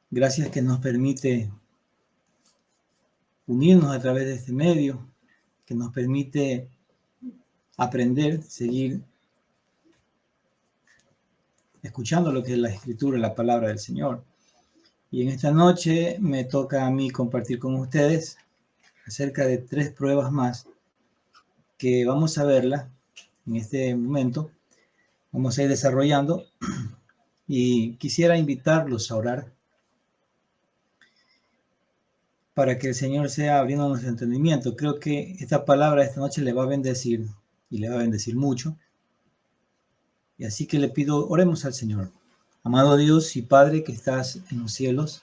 Gracias que nos permite unirnos a través de este medio, que nos permite aprender, seguir escuchando lo que es la Escritura, la palabra del Señor. Y en esta noche me toca a mí compartir con ustedes acerca de 3 pruebas más que vamos a verla en este momento. Vamos a ir desarrollando y quisiera invitarlos a orar para que el Señor sea abriendo nuestro entendimiento. Creo que esta palabra esta noche le va a bendecir y le va a bendecir mucho. Y así que le pido, oremos al Señor. Amado Dios y Padre que estás en los cielos,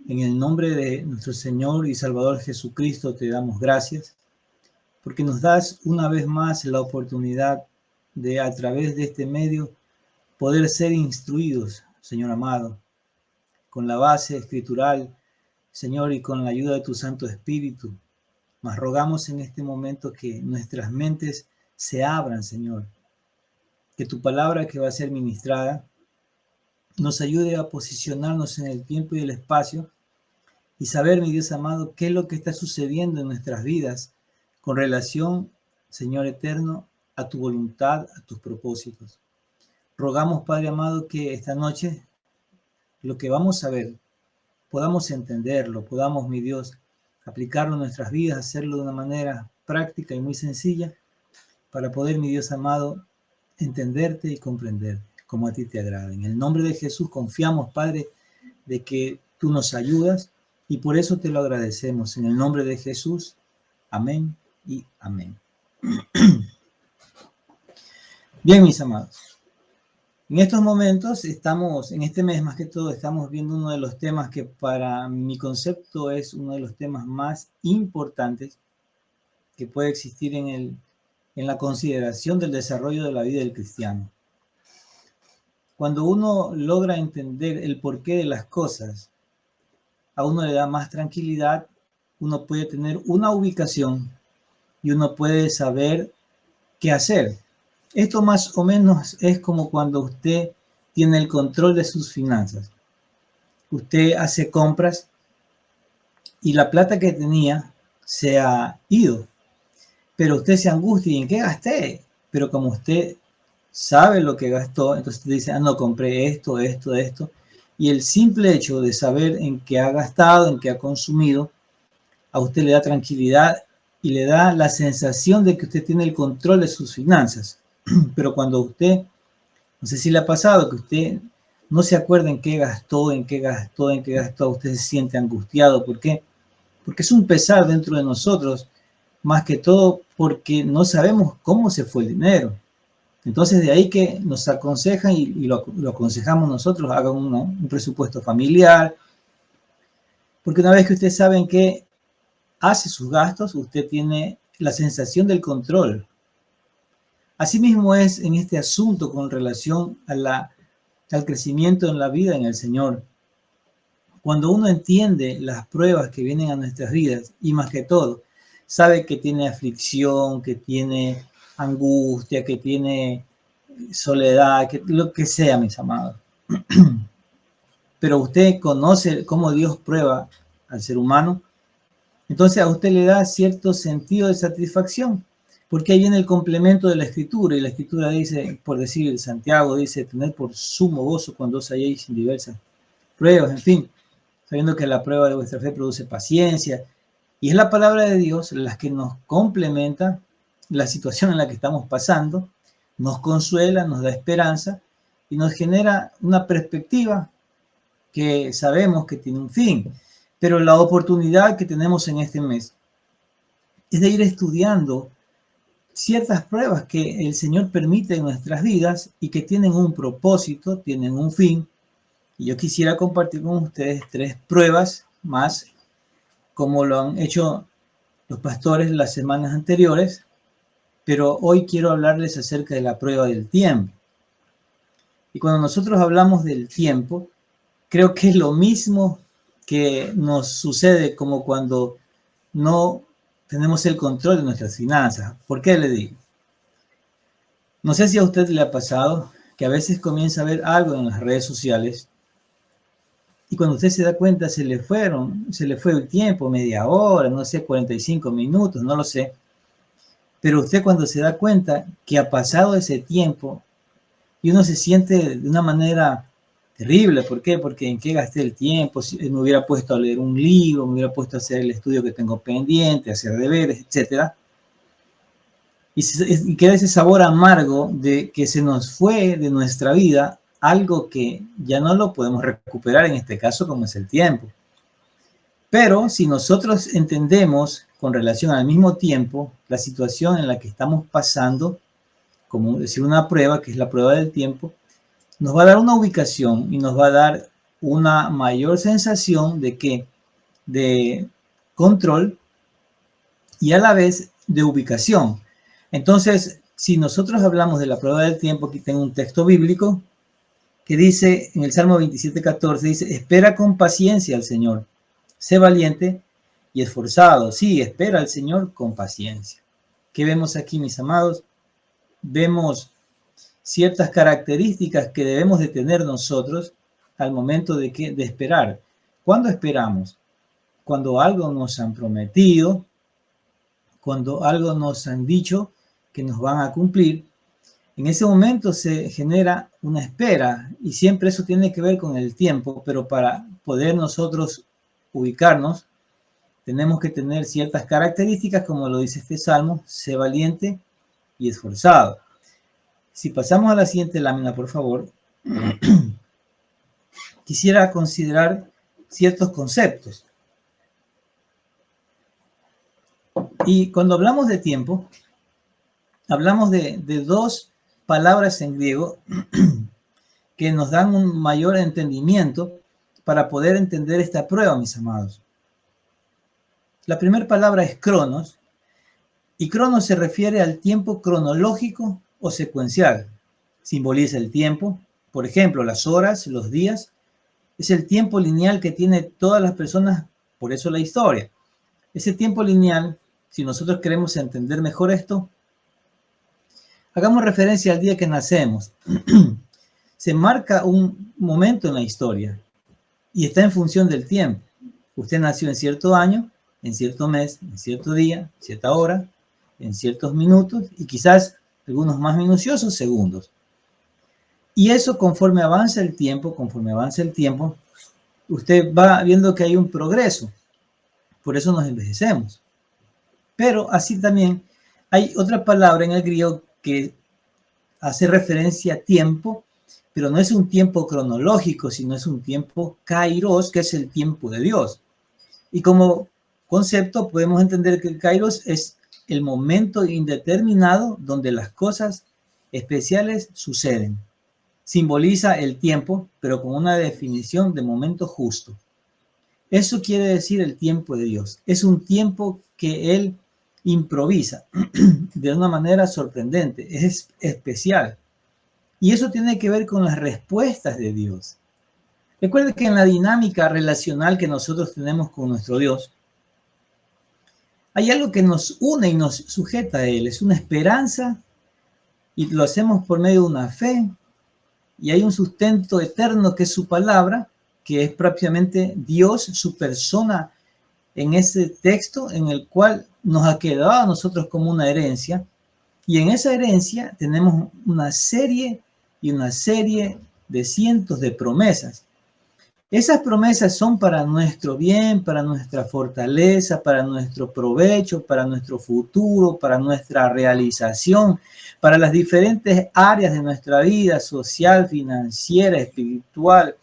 en el nombre de nuestro Señor y Salvador Jesucristo te damos gracias, porque nos das una vez más la oportunidad de a través de este medio poder ser instruidos, Señor amado, con la base escritural, Señor, y con la ayuda de tu Santo Espíritu. Mas rogamos en este momento que nuestras mentes se abran, Señor, que tu palabra que va a ser ministrada nos ayude a posicionarnos en el tiempo y el espacio y saber, mi Dios amado, qué es lo que está sucediendo en nuestras vidas con relación, Señor eterno, a tu voluntad, a tus propósitos. Rogamos, Padre amado, que esta noche lo que vamos a ver podamos entenderlo, podamos, mi Dios, aplicarlo en nuestras vidas, hacerlo de una manera práctica y muy sencilla para poder, mi Dios amado, entenderte y comprenderte como a ti te agrada. En el nombre de Jesús confiamos, Padre, de que tú nos ayudas y por eso te lo agradecemos. En el nombre de Jesús, amén y amén. Bien, mis amados. En estos momentos estamos, en este mes más que todo, estamos viendo uno de los temas que para mi concepto es uno de los temas más importantes que puede existir en la consideración del desarrollo de la vida del cristiano. Cuando uno logra entender el porqué de las cosas, a uno le da más tranquilidad, uno puede tener una ubicación y uno puede saber qué hacer. Esto más o menos es como cuando usted tiene el control de sus finanzas. Usted hace compras y la plata que tenía se ha ido, pero usted se angustia, ¿y en qué gasté? Pero como usted sabe lo que gastó, entonces usted dice, no, compré esto, esto, esto. Y el simple hecho de saber en qué ha gastado, en qué ha consumido, a usted le da tranquilidad y le da la sensación de que usted tiene el control de sus finanzas. Pero cuando usted, no sé si le ha pasado, que usted no se acuerda en qué gastó, en qué gastó, en qué gastó, usted se siente angustiado. ¿Por qué? Porque es un pesar dentro de nosotros, más que todo porque no sabemos cómo se fue el dinero. Entonces de ahí que nos aconsejan y lo aconsejamos nosotros, hagan un presupuesto familiar, porque una vez que usted sabe en qué hace sus gastos, usted tiene la sensación del control. Asimismo es en este asunto con relación al crecimiento en la vida en el Señor. Cuando uno entiende las pruebas que vienen a nuestras vidas y más que todo, sabe que tiene aflicción, que tiene angustia, que tiene soledad, que lo que sea, mis amados. Pero usted conoce cómo Dios prueba al ser humano, entonces a usted le da cierto sentido de satisfacción, porque ahí viene el complemento de la Escritura, y la Escritura dice, por decir, Santiago dice, tener por sumo gozo cuando os halléis en diversas pruebas, en fin, sabiendo que la prueba de vuestra fe produce paciencia, y es la palabra de Dios la que nos complementa la situación en la que estamos pasando, nos consuela, nos da esperanza, y nos genera una perspectiva que sabemos que tiene un fin. Pero la oportunidad que tenemos en este mes es de ir estudiando ciertas pruebas que el Señor permite en nuestras vidas y que tienen un propósito, tienen un fin. Y yo quisiera compartir con ustedes 3 pruebas más, como lo han hecho los pastores las semanas anteriores, pero hoy quiero hablarles acerca de la prueba del tiempo. Y cuando nosotros hablamos del tiempo, creo que es lo mismo que nos sucede como cuando no tenemos el control de nuestras finanzas. ¿Por qué le digo? No sé si a usted le ha pasado que a veces comienza a ver algo en las redes sociales y cuando usted se da cuenta se le fue el tiempo, media hora, no sé, 45 minutos, no lo sé. Pero usted cuando se da cuenta que ha pasado ese tiempo y uno se siente de una manera terrible. ¿Por qué? Porque en qué gasté el tiempo, si me hubiera puesto a leer un libro, me hubiera puesto a hacer el estudio que tengo pendiente, hacer deberes, etcétera. Y queda ese sabor amargo de que se nos fue de nuestra vida algo que ya no lo podemos recuperar, en este caso como es el tiempo. Pero si nosotros entendemos con relación al mismo tiempo la situación en la que estamos pasando, como decir una prueba, que es la prueba del tiempo, nos va a dar una ubicación y nos va a dar una mayor sensación de que de control y a la vez de ubicación. Entonces, si nosotros hablamos de la prueba del tiempo, aquí tengo un texto bíblico que dice en el Salmo 27:14, dice, espera con paciencia al Señor, sé valiente y esforzado. Sí, espera al Señor con paciencia. ¿Qué vemos aquí, mis amados? Vemos ciertas características que debemos de tener nosotros al momento de esperar. ¿Cuándo esperamos? Cuando algo nos han prometido, cuando algo nos han dicho que nos van a cumplir. En ese momento se genera una espera y siempre eso tiene que ver con el tiempo, pero para poder nosotros ubicarnos, tenemos que tener ciertas características, como lo dice este salmo, sé valiente y esforzado. Si pasamos a la siguiente lámina, por favor, quisiera considerar ciertos conceptos. Y cuando hablamos de tiempo, hablamos de dos palabras en griego que nos dan un mayor entendimiento para poder entender esta prueba, mis amados. La primera palabra es cronos, y cronos se refiere al tiempo cronológico o secuencial. Simboliza el tiempo, por ejemplo, las horas, los días. Es el tiempo lineal que tiene todas las personas, por eso la historia. Ese tiempo lineal, si nosotros queremos entender mejor esto, hagamos referencia al día que nacemos. Se marca un momento en la historia y está en función del tiempo. Usted nació en cierto año, en cierto mes, en cierto día, cierta hora, en ciertos minutos y quizás algunos más minuciosos segundos. Y eso conforme avanza el tiempo, usted va viendo que hay un progreso. Por eso nos envejecemos. Pero así también hay otra palabra en el griego que hace referencia a tiempo, pero no es un tiempo cronológico, sino es un tiempo kairos, que es el tiempo de Dios. Y como concepto podemos entender que el kairos es el momento indeterminado donde las cosas especiales suceden. Simboliza el tiempo, pero con una definición de momento justo. Eso quiere decir el tiempo de Dios. Es un tiempo que Él improvisa de una manera sorprendente, es especial. Y eso tiene que ver con las respuestas de Dios. Recuerde que en la dinámica relacional que nosotros tenemos con nuestro Dios, hay algo que nos une y nos sujeta a Él. Es una esperanza y lo hacemos por medio de una fe. Y hay un sustento eterno que es su palabra, que es propiamente Dios, su persona en ese texto en el cual nos ha quedado a nosotros como una herencia. Y en esa herencia tenemos una serie de cientos de promesas. Esas promesas son para nuestro bien, para nuestra fortaleza, para nuestro provecho, para nuestro futuro, para nuestra realización, para las diferentes áreas de nuestra vida social, financiera, espiritual,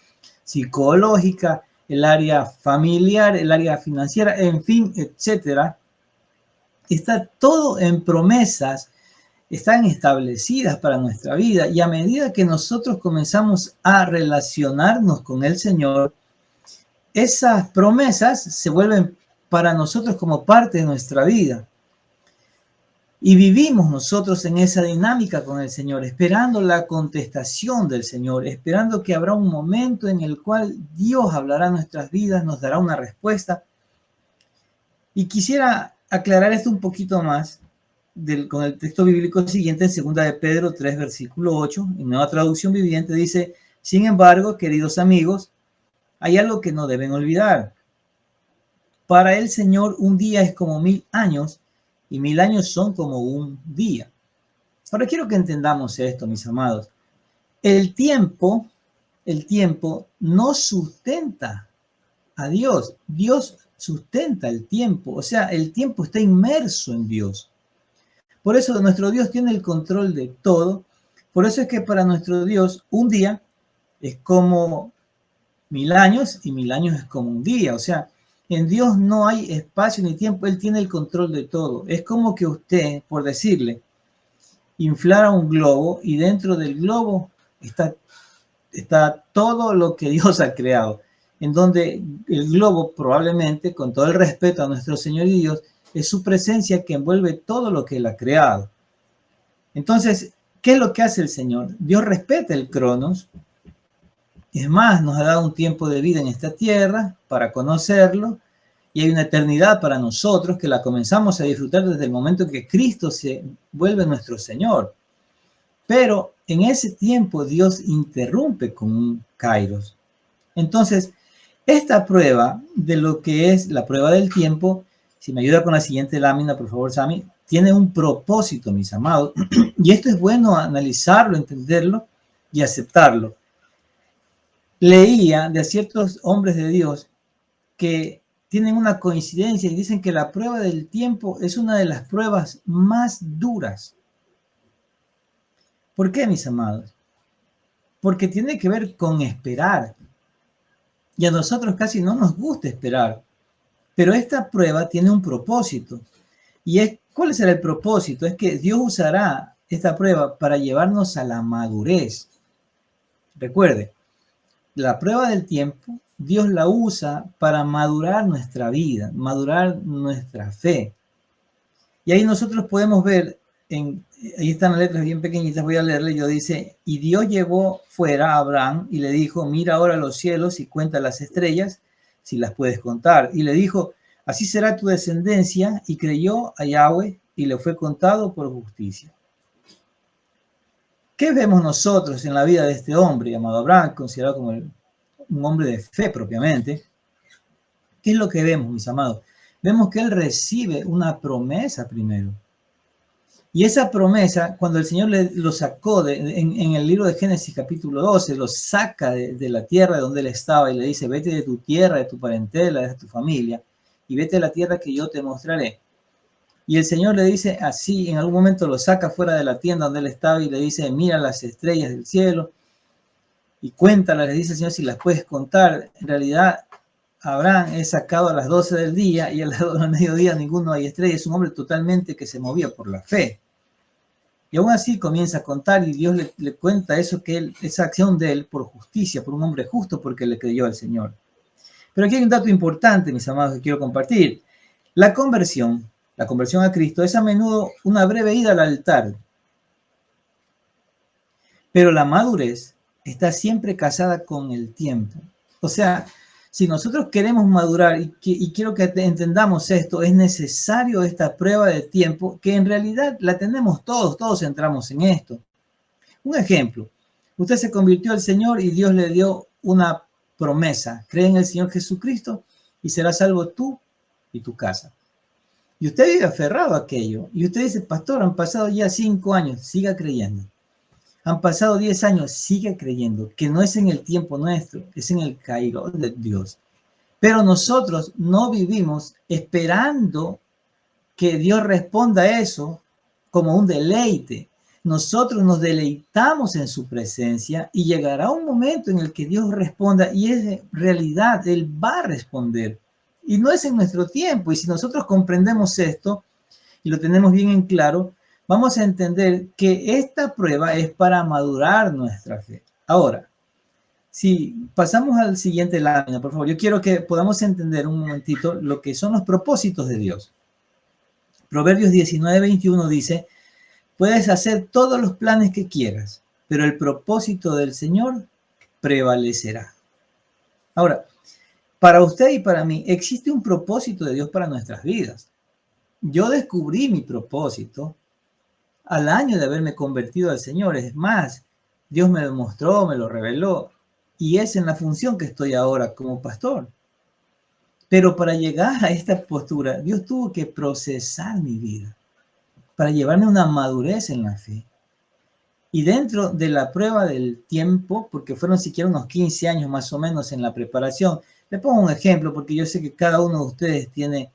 psicológica, el área familiar, el área financiera, en fin, etcétera. Está todo en promesas, están establecidas para nuestra vida, y a medida que nosotros comenzamos a relacionarnos con el Señor, esas promesas se vuelven para nosotros como parte de nuestra vida. Y vivimos nosotros en esa dinámica con el Señor, esperando la contestación del Señor, esperando que habrá un momento en el cual Dios hablará en nuestras vidas, nos dará una respuesta. Y quisiera aclarar esto un poquito más con el texto bíblico siguiente, en 2 de Pedro 3, versículo 8, en Nueva Traducción Viviente dice: sin embargo, queridos amigos, hay algo que no deben olvidar. Para el Señor un día es como 1000 años y 1000 años son como un día. Ahora quiero que entendamos esto, mis amados. El tiempo no sustenta a Dios. Dios sustenta el tiempo. O sea, el tiempo está inmerso en Dios. Por eso nuestro Dios tiene el control de todo. Por eso es que para nuestro Dios un día es como 1000 años y 1000 años es como un día. O sea, en Dios no hay espacio ni tiempo. Él tiene el control de todo. Es como que usted, por decirle, inflara un globo y dentro del globo está todo lo que Dios ha creado, en donde el globo probablemente, con todo el respeto a nuestro Señor y Dios, es su presencia que envuelve todo lo que Él ha creado. Entonces, ¿qué es lo que hace el Señor? Dios respeta el Cronos. Es más, nos ha dado un tiempo de vida en esta tierra para conocerlo y hay una eternidad para nosotros que la comenzamos a disfrutar desde el momento en que Cristo se vuelve nuestro Señor. Pero en ese tiempo Dios interrumpe con un kairos. Entonces, esta prueba de lo que es la prueba del tiempo, si me ayuda con la siguiente lámina, por favor, Sammy, tiene un propósito, mis amados. Y esto es bueno analizarlo, entenderlo y aceptarlo. Leía de ciertos hombres de Dios que tienen una coincidencia y dicen que la prueba del tiempo es una de las pruebas más duras. ¿Por qué, mis amados? Porque tiene que ver con esperar. Y a nosotros casi no nos gusta esperar. Pero esta prueba tiene un propósito. ¿Cuál será el propósito? Es que Dios usará esta prueba para llevarnos a la madurez. Recuerde, la prueba del tiempo, Dios la usa para madurar nuestra vida, madurar nuestra fe. Y ahí nosotros podemos ver, ahí están las letras bien pequeñitas, voy a leerle, yo dice, y Dios llevó fuera a Abraham y le dijo, mira ahora los cielos y cuenta las estrellas, si las puedes contar. Y le dijo, así será tu descendencia, y creyó a Yahweh y le fue contado por justicia. ¿Qué vemos nosotros en la vida de este hombre llamado Abraham, considerado como un hombre de fe propiamente? ¿Qué es lo que vemos, mis amados? Vemos que él recibe una promesa primero. Y esa promesa, cuando el Señor lo sacó en el libro de Génesis capítulo 12, lo saca de la tierra donde él estaba y le dice, vete de tu tierra, de tu parentela, de tu familia, y vete a la tierra que yo te mostraré. Y el Señor le dice así, en algún momento lo saca fuera de la tienda donde él estaba y le dice, mira las estrellas del cielo y cuéntalas, le dice el Señor si las puedes contar. En realidad, Abraham es sacado a las 12 del día y al mediodía ninguno hay estrella. Es un hombre totalmente que se movía por la fe. Y aún así comienza a contar y Dios le cuenta eso, esa acción de él por justicia, por un hombre justo, porque le creyó al Señor. Pero aquí hay un dato importante, mis amados, que quiero compartir. La conversión a Cristo es a menudo una breve ida al altar. Pero la madurez está siempre casada con el tiempo. O sea, si nosotros queremos madurar, y quiero que entendamos esto, es necesario esta prueba de tiempo, que en realidad la tenemos todos entramos en esto. Un ejemplo, usted se convirtió al Señor y Dios le dio una promesa. Cree en el Señor Jesucristo y serás salvo tú y tu casa. Y usted vive aferrado a aquello. Y usted dice, pastor, han pasado ya 5 años, siga creyendo. Han pasado 10 años, sigue creyendo que no es en el tiempo nuestro, es en el Kairos de Dios. Pero nosotros no vivimos esperando que Dios responda a eso como un deleite. Nosotros nos deleitamos en su presencia y llegará un momento en el que Dios responda y es de realidad, Él va a responder. Y no es en nuestro tiempo. Y si nosotros comprendemos esto y lo tenemos bien en claro, vamos a entender que esta prueba es para madurar nuestra fe. Ahora, si pasamos al siguiente lámina, por favor, yo quiero que podamos entender un momentito lo que son los propósitos de Dios. Proverbios 19:21 dice, puedes hacer todos los planes que quieras, pero el propósito del Señor prevalecerá. Ahora, para usted y para mí existe un propósito de Dios para nuestras vidas. Yo descubrí mi propósito al año de haberme convertido al Señor. Es más, Dios me lo mostró, me lo reveló. y es en la función que estoy ahora como pastor. Pero para llegar a esta postura, Dios tuvo que procesar mi vida para llevarme a una madurez en la fe. Y dentro de la prueba del tiempo, porque fueron siquiera unos 15 años más o menos en la preparación, le pongo un ejemplo porque yo sé que cada uno de ustedes tiene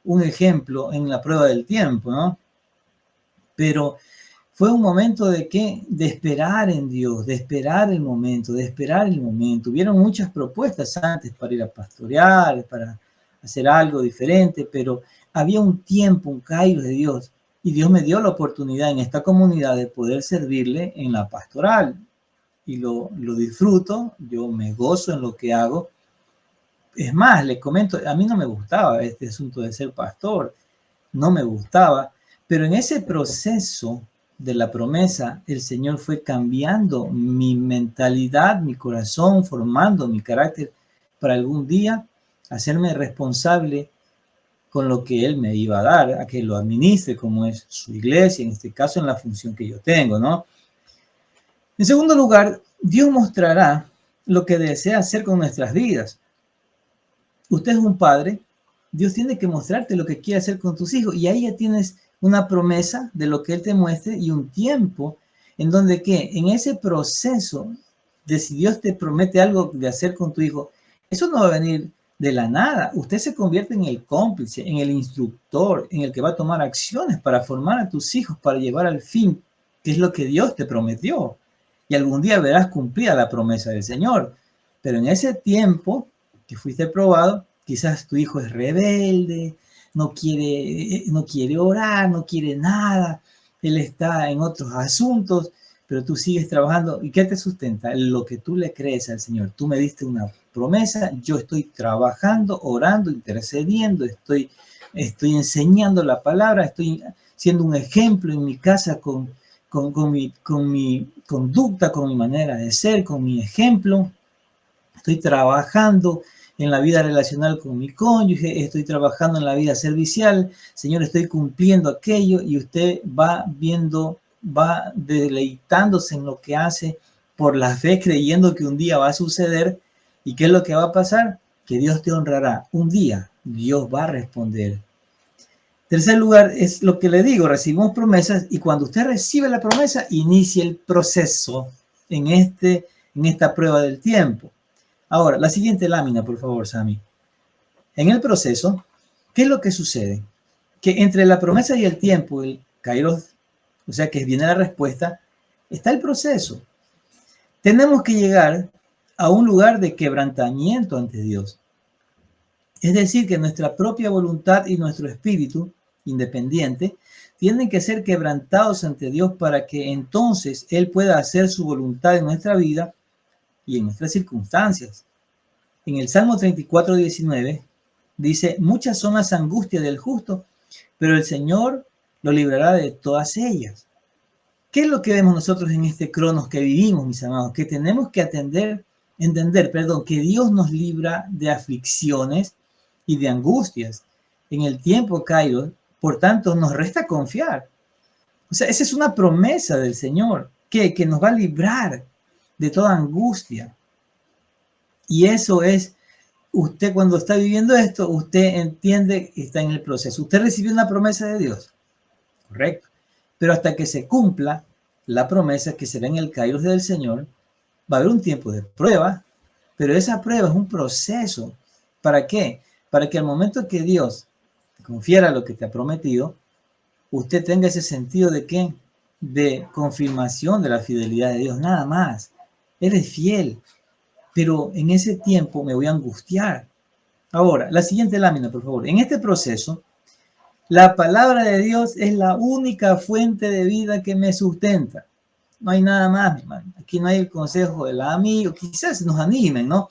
un ejemplo en la prueba del tiempo, ¿no? Pero fue un momento de qué? De esperar en Dios, de esperar el momento, de esperar el momento. Hubieron muchas propuestas antes para ir a pastorear, para hacer algo diferente, pero había un tiempo, un kairos de Dios, y Dios me dio la oportunidad en esta comunidad de poder servirle en la pastoral. Y lo disfruto, yo me gozo en lo que hago. Es más, le comento, a mí no me gustaba este asunto de ser pastor, no me gustaba, pero en ese proceso de la promesa, el Señor fue cambiando mi mentalidad, mi corazón, formando mi carácter para algún día hacerme responsable con lo que Él me iba a dar, a que lo administre como es su iglesia, en este caso en la función que yo tengo, ¿no? En segundo lugar, Dios mostrará lo que desea hacer con nuestras vidas. Usted es un padre, Dios tiene que mostrarte lo que quiere hacer con tus hijos y ahí ya tienes una promesa de lo que Él te muestre y un tiempo en donde que en ese proceso de si Dios te promete algo de hacer con tu hijo, eso no va a venir de la nada. Usted se convierte en el cómplice, en el instructor, en el que va a tomar acciones para formar a tus hijos, para llevar al fin, que es lo que Dios te prometió. Y algún día verás cumplida la promesa del Señor. Pero en ese tiempo que fuiste probado, quizás tu hijo es rebelde, no quiere orar, no quiere nada, él está en otros asuntos, pero tú sigues trabajando. ¿Y qué te sustenta? Lo que tú le crees al Señor. Tú me diste una promesa, yo estoy trabajando, orando, intercediendo, estoy enseñando la palabra, estoy siendo un ejemplo en mi casa con mi conducta, con mi manera de ser, con mi ejemplo. Estoy trabajando en la vida relacional con mi cónyuge, estoy trabajando en la vida servicial, Señor, estoy cumpliendo aquello y usted va viendo, va deleitándose en lo que hace por la fe, creyendo que un día va a suceder. ¿Y qué es lo que va a pasar? Que Dios te honrará. Un día Dios va a responder. Tercer lugar, es lo que le digo, recibimos promesas y cuando usted recibe la promesa, inicia el proceso en esta prueba del tiempo. Ahora, la siguiente lámina, por favor, Sammy. En el proceso, ¿qué es lo que sucede? Que entre la promesa y el tiempo, el kairos, o sea, que viene la respuesta, está el proceso. Tenemos que llegar a un lugar de quebrantamiento ante Dios. Es decir, que nuestra propia voluntad y nuestro espíritu independiente tienen que ser quebrantados ante Dios para que entonces Él pueda hacer su voluntad en nuestra vida y en nuestras circunstancias. En el Salmo 34, 19, dice, muchas son las angustias del justo, pero el Señor lo librará de todas ellas. ¿Qué es lo que vemos nosotros en este cronos que vivimos, mis amados? Que tenemos que entender, que Dios nos libra de aflicciones y de angustias en el tiempo, Kairos. Por tanto, nos resta confiar. O sea, esa es una promesa del Señor, que nos va a librar de toda angustia. Y eso es, usted cuando está viviendo esto, usted entiende que está en el proceso. Usted recibió una promesa de Dios, correcto. Pero hasta que se cumpla la promesa que será en el kairos del Señor, va a haber un tiempo de prueba, pero esa prueba es un proceso. ¿Para qué? Para que al momento que Dios te confiera lo que te ha prometido, usted tenga ese sentido de ¿qué? De confirmación de la fidelidad de Dios, nada más. Él es fiel, pero en ese tiempo me voy a angustiar. Ahora, la siguiente lámina, por favor. En este proceso, la palabra de Dios es la única fuente de vida que me sustenta. No hay nada más, mi hermano. Aquí no hay el consejo del amigo. Quizás nos animen, ¿no?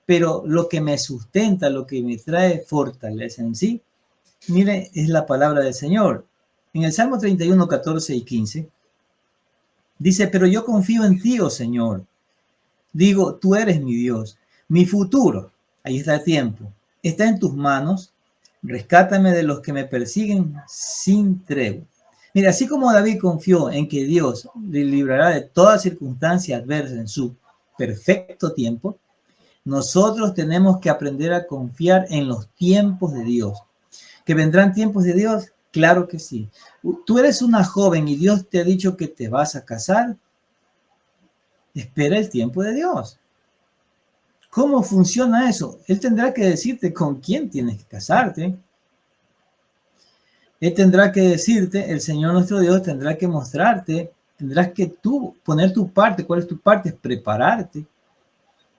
Pero lo que me sustenta, lo que me trae fortaleza en sí, mire, es la palabra del Señor. En el Salmo 31, 14 y 15, dice, pero yo confío en ti, oh Señor. Digo, tú eres mi Dios. Mi futuro, ahí está el tiempo, está en tus manos. Rescátame de los que me persiguen sin tregua. Mira, así como David confió en que Dios le librará de toda circunstancia adversa en su perfecto tiempo, nosotros tenemos que aprender a confiar en los tiempos de Dios. ¿Que vendrán tiempos de Dios? Claro que sí. Tú eres una joven y Dios te ha dicho que te vas a casar. Espera el tiempo de Dios. ¿Cómo funciona eso? Él tendrá que decirte con quién tienes que casarte. Él tendrá que decirte, el Señor nuestro Dios tendrá que mostrarte, tendrás que tú poner tu parte. ¿Cuál es tu parte? Es prepararte.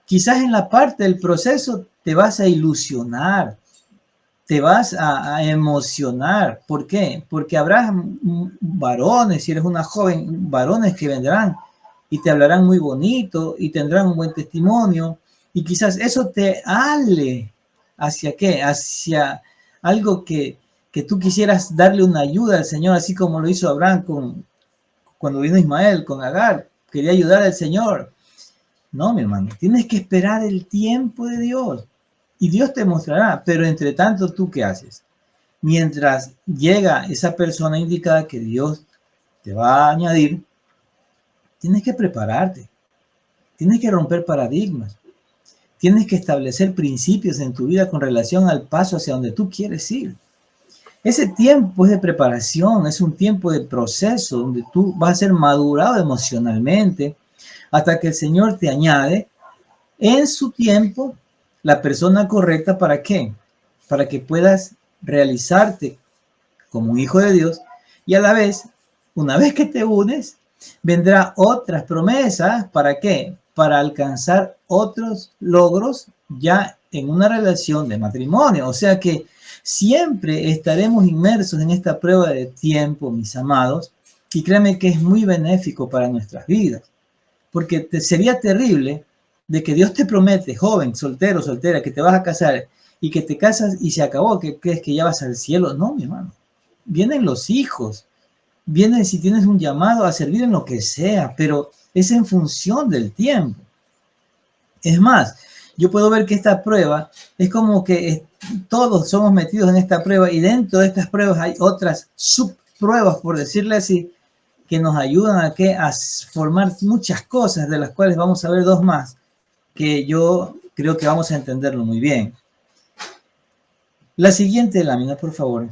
Quizás en la parte del proceso te vas a ilusionar, te vas a emocionar. ¿Por qué? Porque habrá varones, si eres una joven, varones que vendrán y te hablarán muy bonito y tendrán un buen testimonio. Y quizás eso te ale hacia qué, hacia algo que tú quisieras darle una ayuda al Señor, así como lo hizo Abraham cuando vino Ismael con Agar. Quería ayudar al Señor. No, mi hermano, tienes que esperar el tiempo de Dios y Dios te mostrará. Pero entre tanto, ¿tú qué haces? Mientras llega esa persona indicada que Dios te va a añadir, tienes que prepararte, tienes que romper paradigmas, tienes que establecer principios en tu vida con relación al paso hacia donde tú quieres ir. Ese tiempo es de preparación, es un tiempo de proceso donde tú vas a ser madurado emocionalmente hasta que el Señor te añade en su tiempo la persona correcta. ¿Para qué? Para que puedas realizarte como un hijo de Dios y a la vez, una vez que te unes, vendrá otras promesas. ¿Para qué? Para alcanzar otros logros ya en una relación de matrimonio. O sea que siempre estaremos inmersos en esta prueba de tiempo, mis amados, y créeme que es muy benéfico para nuestras vidas, porque sería terrible de que Dios te promete, joven, soltero, soltera, que te vas a casar y que te casas y se acabó, que crees que ya vas al cielo. No, mi hermano. Vienen los hijos, vienen si tienes un llamado a servir en lo que sea, pero es en función del tiempo. Es más, yo puedo ver que esta prueba es como que todos somos metidos en esta prueba y dentro de estas pruebas hay otras subpruebas, por decirle así, que nos ayudan a formar muchas cosas, de las cuales vamos a ver dos más, que yo creo que vamos a entenderlo muy bien. La siguiente lámina, por favor.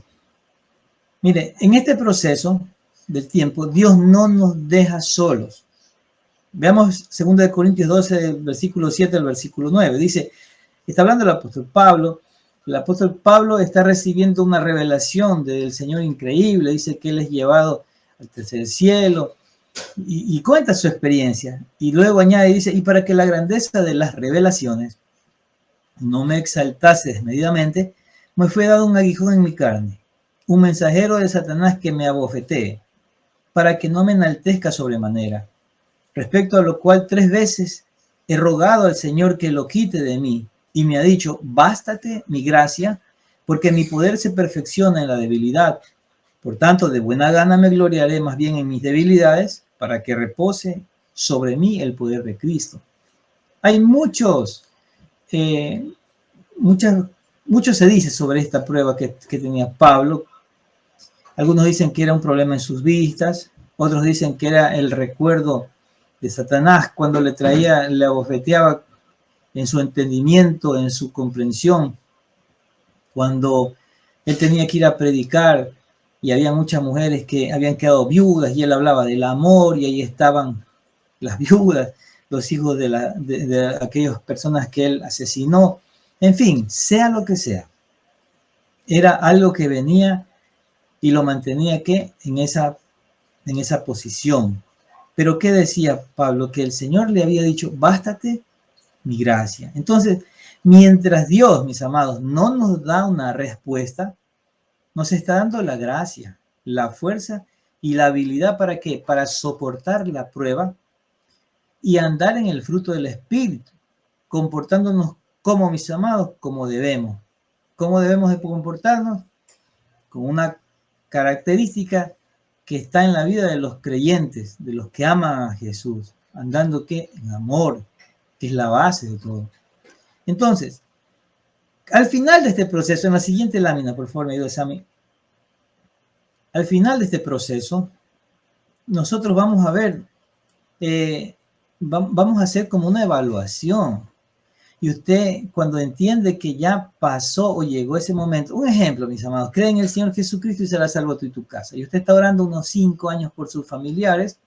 Mire, en este proceso del tiempo, Dios no nos deja solos. Veamos 2 Corintios 12, versículo 7 al versículo 9. Dice, está hablando el apóstol Pablo. El apóstol Pablo está recibiendo una revelación del Señor increíble. Dice que él es llevado al tercer cielo y cuenta su experiencia. Y luego añade, dice, y para que la grandeza de las revelaciones no me exaltase desmedidamente, me fue dado un aguijón en mi carne, un mensajero de Satanás que me abofetee, para que no me enaltezca sobremanera. Respecto a lo cual 3 veces he rogado al Señor que lo quite de mí, y me ha dicho, bástate mi gracia, porque mi poder se perfecciona en la debilidad. Por tanto, de buena gana me gloriaré más bien en mis debilidades, para que repose sobre mí el poder de Cristo. Hay mucho se dice sobre esta prueba que tenía Pablo. Algunos dicen que era un problema en sus vistas, otros dicen que era el recuerdo de Satanás cuando le abofeteaba en su entendimiento, en su comprensión, cuando él tenía que ir a predicar y había muchas mujeres que habían quedado viudas y él hablaba del amor y ahí estaban las viudas, los hijos de aquellas personas que él asesinó. En fin, sea lo que sea, era algo que venía y lo mantenía en esa posición. Pero ¿qué decía Pablo? Que el Señor le había dicho, bástate mi gracia. Entonces, mientras Dios, mis amados, no nos da una respuesta, nos está dando la gracia, la fuerza y la habilidad. ¿Para qué? Para soportar la prueba y andar en el fruto del Espíritu, comportándonos como, mis amados, como debemos. ¿Cómo debemos de comportarnos? Con una característica que está en la vida de los creyentes, de los que aman a Jesús, andando ¿qué? En amor, que es la base de todo. Entonces, al final de este proceso, en la siguiente lámina, por favor, me ayuda Sammy. Al final de este proceso, nosotros vamos a ver vamos a hacer como una evaluación. Y usted, cuando entiende que ya pasó o llegó ese momento, un ejemplo, mis amados, cree en el Señor Jesucristo y será salvo tú y tu casa. Y usted está orando unos 5 años por sus familiares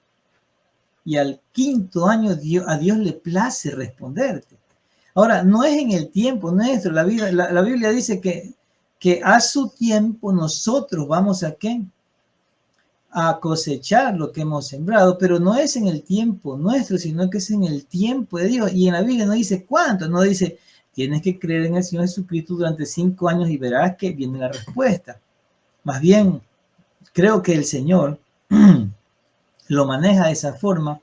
y al 5.º año a Dios le place responderte. Ahora, no es en el tiempo nuestro. La Biblia dice que a su tiempo nosotros vamos a ¿qué? A cosechar lo que hemos sembrado, pero no es en el tiempo nuestro, sino que es en el tiempo de Dios. Y en la Biblia no dice cuánto, no dice, tienes que creer en el Señor Jesucristo durante 5 años y verás que viene la respuesta. Más bien, creo que el Señor lo maneja de esa forma,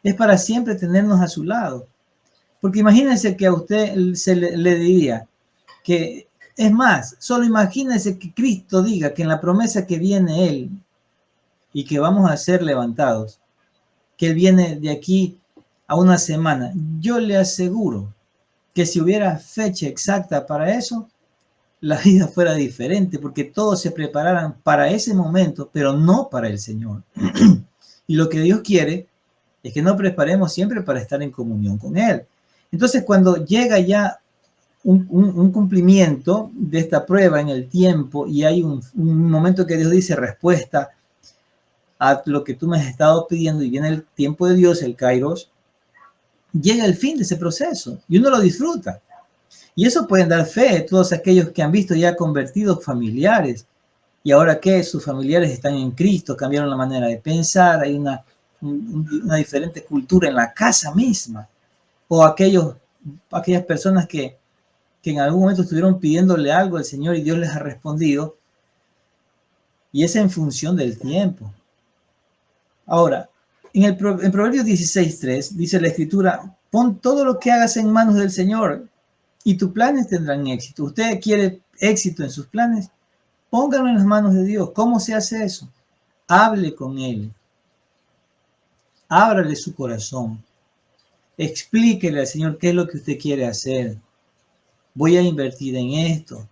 es para siempre tenernos a su lado. Porque imagínense que a usted le diría que, es más, solo imagínense que Cristo diga que en la promesa que viene Él y que vamos a ser levantados, que Él viene de aquí a una semana. Yo le aseguro que si hubiera fecha exacta para eso, la vida fuera diferente, porque todos se prepararan para ese momento, pero no para el Señor. Y lo que Dios quiere es que nos preparemos siempre para estar en comunión con Él. Entonces, cuando llega ya un cumplimiento de esta prueba en el tiempo y hay un momento que Dios dice respuesta a lo que tú me has estado pidiendo y viene el tiempo de Dios, el Kairos, llega el fin de ese proceso y uno lo disfruta. Y eso pueden dar fe a todos aquellos que han visto ya convertidos familiares y ahora que sus familiares están en Cristo, cambiaron la manera de pensar, hay una diferente cultura en la casa misma. O aquellas personas que en algún momento estuvieron pidiéndole algo al Señor y Dios les ha respondido. Y es en función del tiempo. Ahora, en Proverbios 16:3 dice la Escritura, pon todo lo que hagas en manos del Señor y tus planes tendrán éxito. Usted quiere éxito en sus planes, póngalo en las manos de Dios. ¿Cómo se hace eso? Hable con Él. Ábrale su corazón. Explíquele al Señor qué es lo que usted quiere hacer. Voy a invertir en esto.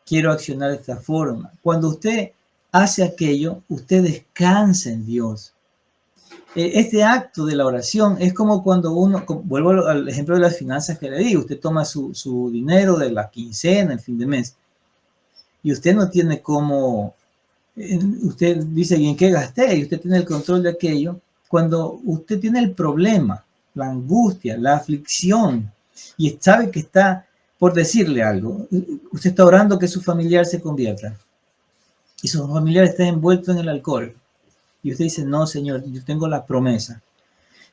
Quiero accionar de esta forma. Cuando usted hace aquello, usted descansa en Dios. Este acto de la oración es como cuando uno, vuelvo al ejemplo de las finanzas que le digo, usted toma su dinero de la quincena, el fin de mes, y usted no tiene cómo, usted dice, ¿y en qué gasté? Y usted tiene el control de aquello. Cuando usted tiene el problema, la angustia, la aflicción, y sabe que está por decirle algo, usted está orando que su familiar se convierta, y su familiar está envuelto en el alcohol, y usted dice, no, Señor, yo tengo la promesa.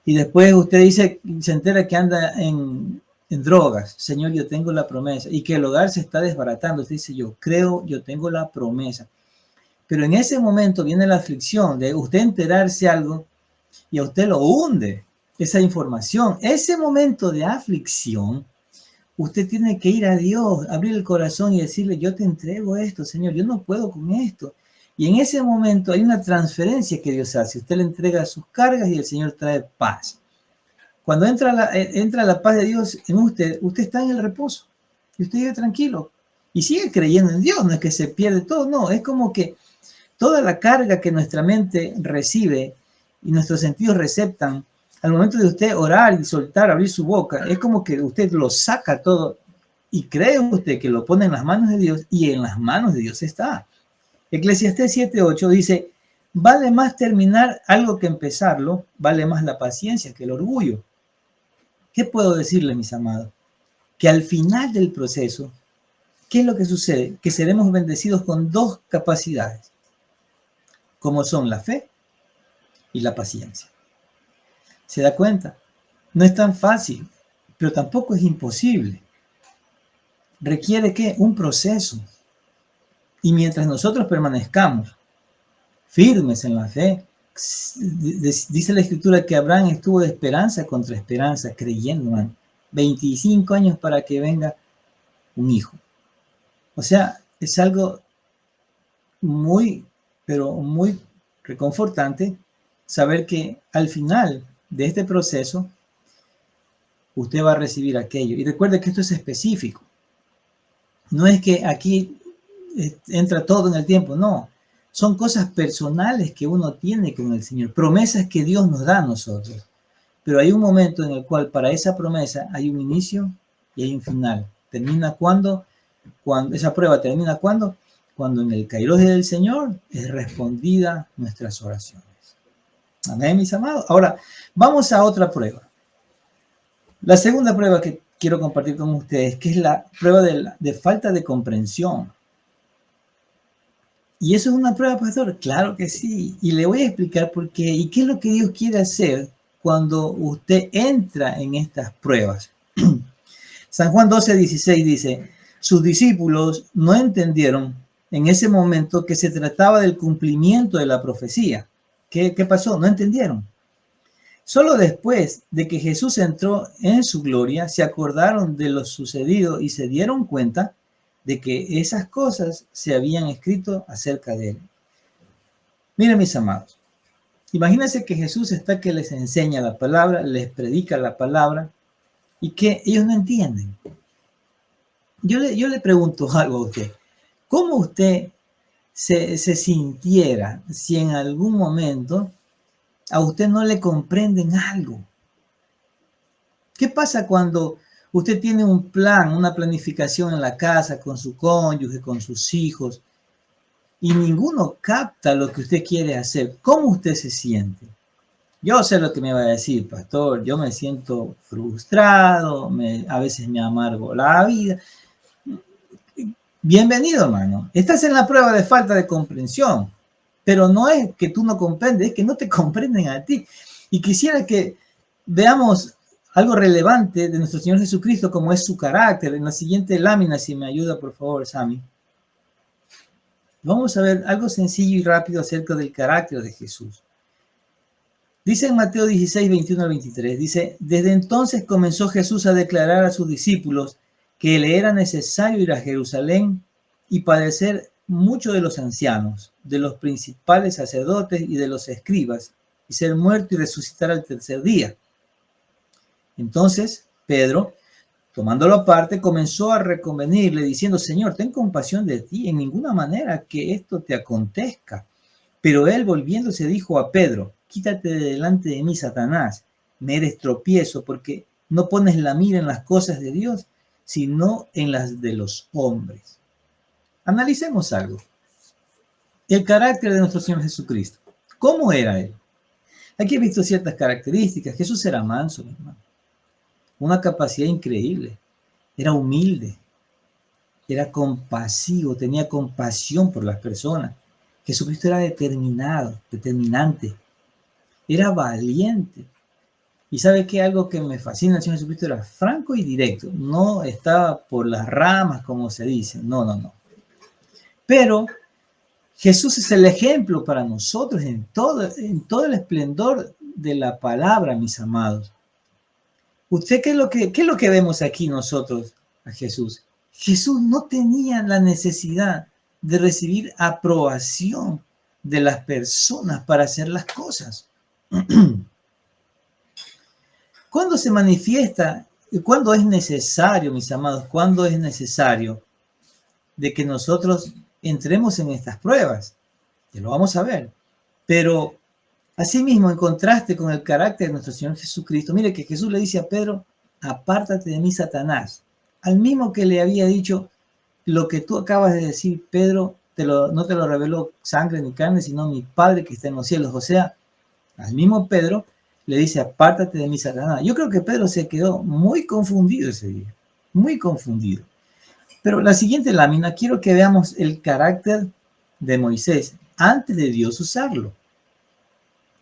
Y después usted dice, se entera que anda en drogas. Señor, yo tengo la promesa. Y que el hogar se está desbaratando. Usted dice, yo creo, yo tengo la promesa. Pero en ese momento viene la aflicción de usted enterarse algo y a usted lo hunde esa información. Ese momento de aflicción, usted tiene que ir a Dios, abrir el corazón y decirle, yo te entrego esto, Señor, yo no puedo con esto. Y en ese momento hay una transferencia que Dios hace. Usted le entrega sus cargas y el Señor trae paz. Cuando entra la paz de Dios en usted, usted está en el reposo. Y usted vive tranquilo. Y sigue creyendo en Dios. No es que se pierde todo, no. Es como que toda la carga que nuestra mente recibe y nuestros sentidos receptan, al momento de usted orar y soltar, abrir su boca, es como que usted lo saca todo y cree usted que lo pone en las manos de Dios y en las manos de Dios está. Eclesiastés 7:8 dice, vale más terminar algo que empezarlo, vale más la paciencia que el orgullo. ¿Qué puedo decirle, mis amados? Que al final del proceso, ¿qué es lo que sucede? Que seremos bendecidos con dos capacidades, como son la fe y la paciencia. ¿Se da cuenta? No es tan fácil, pero tampoco es imposible. Requiere ¿qué? Un proceso. Y mientras nosotros permanezcamos firmes en la fe, dice la Escritura que Abraham estuvo de esperanza contra esperanza, creyendo, man, 25 años para que venga un hijo. O sea, es algo muy, pero muy reconfortante saber que al final de este proceso usted va a recibir aquello. Y recuerde que esto es específico. No es que aquí entra todo en el tiempo, no. Son cosas personales que uno tiene con el Señor, promesas que Dios nos da a nosotros. pero hay un momento en el cual para esa promesa hay un inicio y hay un final. ¿Termina cuando esa prueba termina cuando? Cuando en el kairos del Señor es respondida nuestras oraciones. Amén, mis amados. Ahora, vamos a otra prueba. La segunda prueba que quiero compartir con ustedes, que es la prueba de falta de comprensión. ¿Y eso es una prueba, pastor? Claro que sí. Y le voy a explicar por qué y qué es lo que Dios quiere hacer cuando usted entra en estas pruebas. San Juan 12:16 dice, sus discípulos no entendieron en ese momento que se trataba del cumplimiento de la profecía. ¿Qué pasó? No entendieron. Solo después de que Jesús entró en su gloria, se acordaron de lo sucedido y se dieron cuenta de que esas cosas se habían escrito acerca de él. Miren, mis amados, imagínense que Jesús está que les enseña la palabra, les predica la palabra y que ellos no entienden. Yo le pregunto algo a usted. ¿Cómo usted se sintiera si en algún momento a usted no le comprenden algo? ¿Qué pasa cuando usted tiene un plan, una planificación en la casa con su cónyuge, con sus hijos, y ninguno capta lo que usted quiere hacer? ¿Cómo usted se siente? Yo sé lo que me va a decir, pastor. Yo me siento frustrado, a veces me amargo la vida. Bienvenido, hermano. Estás en la prueba de falta de comprensión, pero no es que tú no comprendes, es que no te comprenden a ti. Y quisiera que veamos algo relevante de nuestro Señor Jesucristo, como es su carácter. En la siguiente lámina, si me ayuda, por favor, Sammy. Vamos a ver algo sencillo y rápido acerca del carácter de Jesús. Dice en Mateo 16, 21 al 23, dice, desde entonces comenzó Jesús a declarar a sus discípulos que le era necesario ir a Jerusalén y padecer mucho de los ancianos, de los principales sacerdotes y de los escribas, y ser muerto y resucitar al tercer día. Entonces Pedro, tomándolo aparte, comenzó a reconvenirle, diciendo, Señor, ten compasión de ti, en ninguna manera que esto te acontezca. Pero él, volviéndose, dijo a Pedro, quítate de delante de mí, Satanás, me eres tropiezo, porque no pones la mira en las cosas de Dios, sino en las de los hombres. Analicemos algo. El carácter de nuestro Señor Jesucristo. ¿Cómo era él? Aquí he visto ciertas características. Jesús era manso, mi hermano. Una capacidad increíble. Era humilde. Era compasivo. Tenía compasión por las personas. Jesucristo era determinado, determinante. Era valiente. Y ¿sabe qué? Algo que me fascina del Señor Jesucristo era franco y directo. No estaba por las ramas, como se dice. No, no, no. Pero Jesús es el ejemplo para nosotros en todo el esplendor de la palabra, mis amados. ¿Usted qué es lo que vemos aquí nosotros a Jesús? Jesús no tenía la necesidad de recibir aprobación de las personas para hacer las cosas. ¿Cuándo se manifiesta? ¿Cuándo es necesario, mis amados? ¿Cuándo es necesario de que nosotros entremos en estas pruebas? Que lo vamos a ver. Pero asimismo, en contraste con el carácter de nuestro Señor Jesucristo, mire que Jesús le dice a Pedro, apártate de mí, Satanás. Al mismo que le había dicho, lo que tú acabas de decir, Pedro, no te lo reveló sangre ni carne, sino mi Padre que está en los cielos. O sea, al mismo Pedro le dice, apártate de mí, Satanás. Yo creo que Pedro se quedó muy confundido ese día, muy confundido. Pero la siguiente lámina, quiero que veamos el carácter de Moisés antes de Dios usarlo.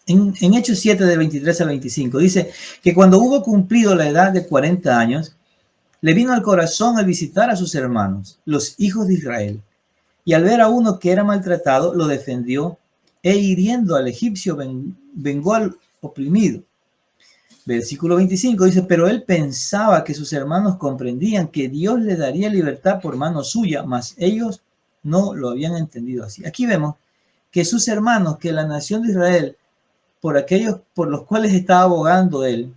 En Hechos 7, de 23 al 25, dice que cuando hubo cumplido la edad de 40 años, le vino al corazón al visitar a sus hermanos, los hijos de Israel, y al ver a uno que era maltratado, lo defendió, e hiriendo al egipcio, vengó al oprimido. Versículo 25 dice, pero él pensaba que sus hermanos comprendían que Dios le daría libertad por mano suya, mas ellos no lo habían entendido así. Aquí vemos que sus hermanos, que la nación de Israel, por aquellos por los cuales estaba abogando él,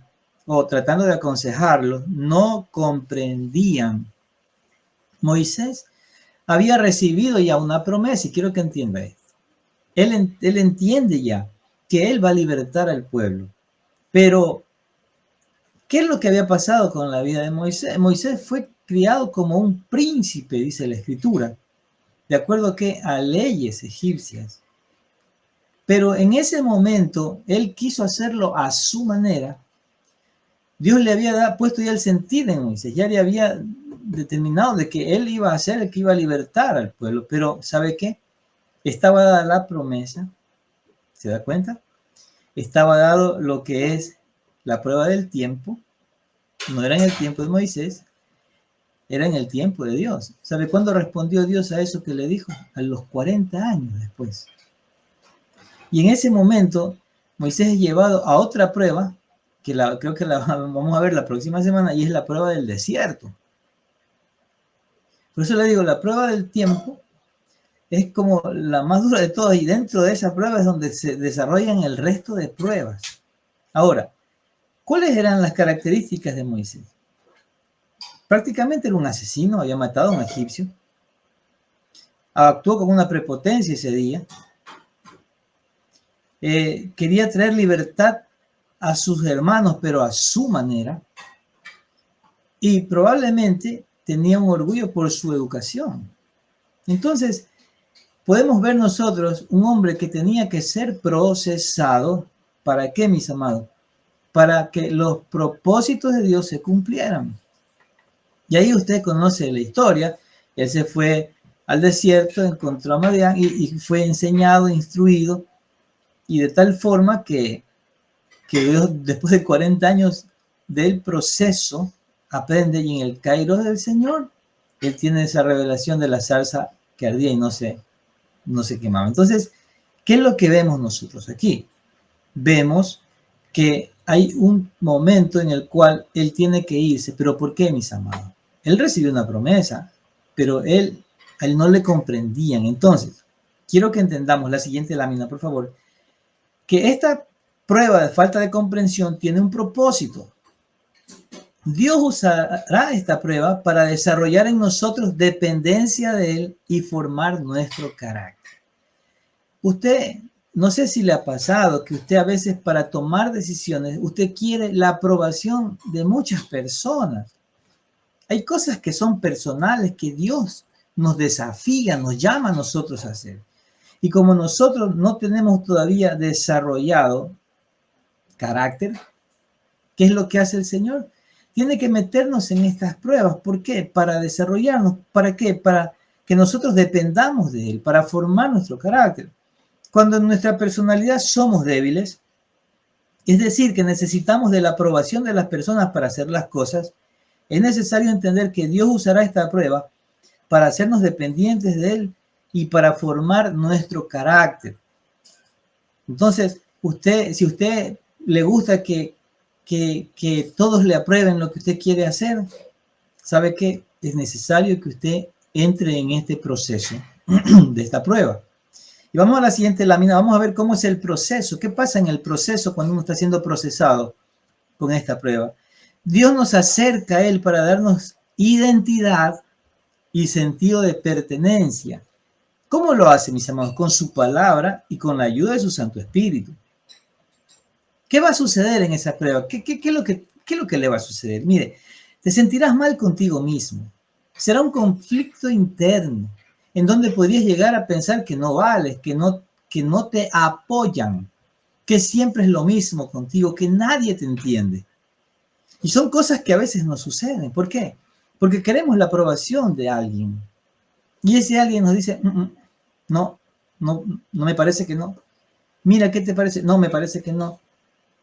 o tratando de aconsejarlos, no comprendían. Moisés había recibido ya una promesa, y quiero que entienda esto. Él entiende ya que él va a libertar al pueblo, pero ¿Qué es lo que había pasado con la vida de Moisés? Moisés fue criado como un príncipe, dice la Escritura, de acuerdo a leyes egipcias. Pero en ese momento, él quiso hacerlo a su manera. Dios le había puesto ya el sentir en Moisés, ya le había determinado de que él iba a ser el que iba a libertar al pueblo. Pero, ¿sabe qué? Estaba dada la promesa, ¿se da cuenta? Estaba dado lo que es la prueba del tiempo. No era en el tiempo de Moisés, era en el tiempo de Dios. ¿Sabe cuándo respondió Dios a eso que le dijo? A los 40 años después. Y en ese momento, Moisés es llevado a otra prueba, que creo que la vamos a ver la próxima semana, y es la prueba del desierto. Por eso le digo, la prueba del tiempo es como la más dura de todas, y dentro de esa prueba es donde se desarrollan el resto de pruebas. Ahora, ¿cuáles eran las características de Moisés? Prácticamente era un asesino, había matado a un egipcio, actuó con una prepotencia ese día, quería traer libertad a sus hermanos, pero a su manera, y probablemente tenía un orgullo por su educación. Entonces, podemos ver nosotros un hombre que tenía que ser procesado. ¿Para qué, mis amados? Para que los propósitos de Dios se cumplieran. Y ahí usted conoce la historia. Él se fue al desierto, encontró a Madián y fue enseñado, instruido, y de tal forma que Dios, después de 40 años del proceso, aprende, y en el Kairos del Señor, él tiene esa revelación de la zarza que ardía y no se quemaba. Entonces, ¿qué es lo que vemos nosotros aquí? Vemos que hay un momento en el cual él tiene que irse. ¿Pero por qué, mis amados? Él recibió una promesa, pero a él no le comprendían. Entonces, quiero que entendamos la siguiente lámina, por favor, que esta prueba de falta de comprensión tiene un propósito. Dios usará esta prueba para desarrollar en nosotros dependencia de Él y formar nuestro carácter. Usted, no sé si le ha pasado que usted a veces para tomar decisiones, usted quiere la aprobación de muchas personas. Hay cosas que son personales que Dios nos desafía, nos llama a nosotros a hacer. Y como nosotros no tenemos todavía desarrollado carácter, ¿qué es lo que hace el Señor? Tiene que meternos en estas pruebas. ¿Por qué? Para desarrollarnos. ¿Para qué? Para que nosotros dependamos de Él, para formar nuestro carácter. Cuando en nuestra personalidad somos débiles, es decir, que necesitamos de la aprobación de las personas para hacer las cosas, es necesario entender que Dios usará esta prueba para hacernos dependientes de Él y para formar nuestro carácter. Entonces, si usted le gusta que todos le aprueben lo que usted quiere hacer, sabe que es necesario que usted entre en este proceso de esta prueba. Y vamos a la siguiente lámina, vamos a ver cómo es el proceso. ¿Qué pasa en el proceso cuando uno está siendo procesado con esta prueba? Dios nos acerca a Él para darnos identidad y sentido de pertenencia. ¿Cómo lo hace, mis amados? Con su palabra y con la ayuda de su Santo Espíritu. ¿Qué va a suceder en esa prueba? ¿Qué es lo que le va a suceder? Mire, te sentirás mal contigo mismo. Será un conflicto interno en donde podrías llegar a pensar que no vales, que no te apoyan, que siempre es lo mismo contigo, que nadie te entiende. Y son cosas que a veces nos suceden. ¿Por qué? Porque queremos la aprobación de alguien. Y ese alguien nos dice, no me parece que no. Mira, ¿qué te parece? No, me parece que no.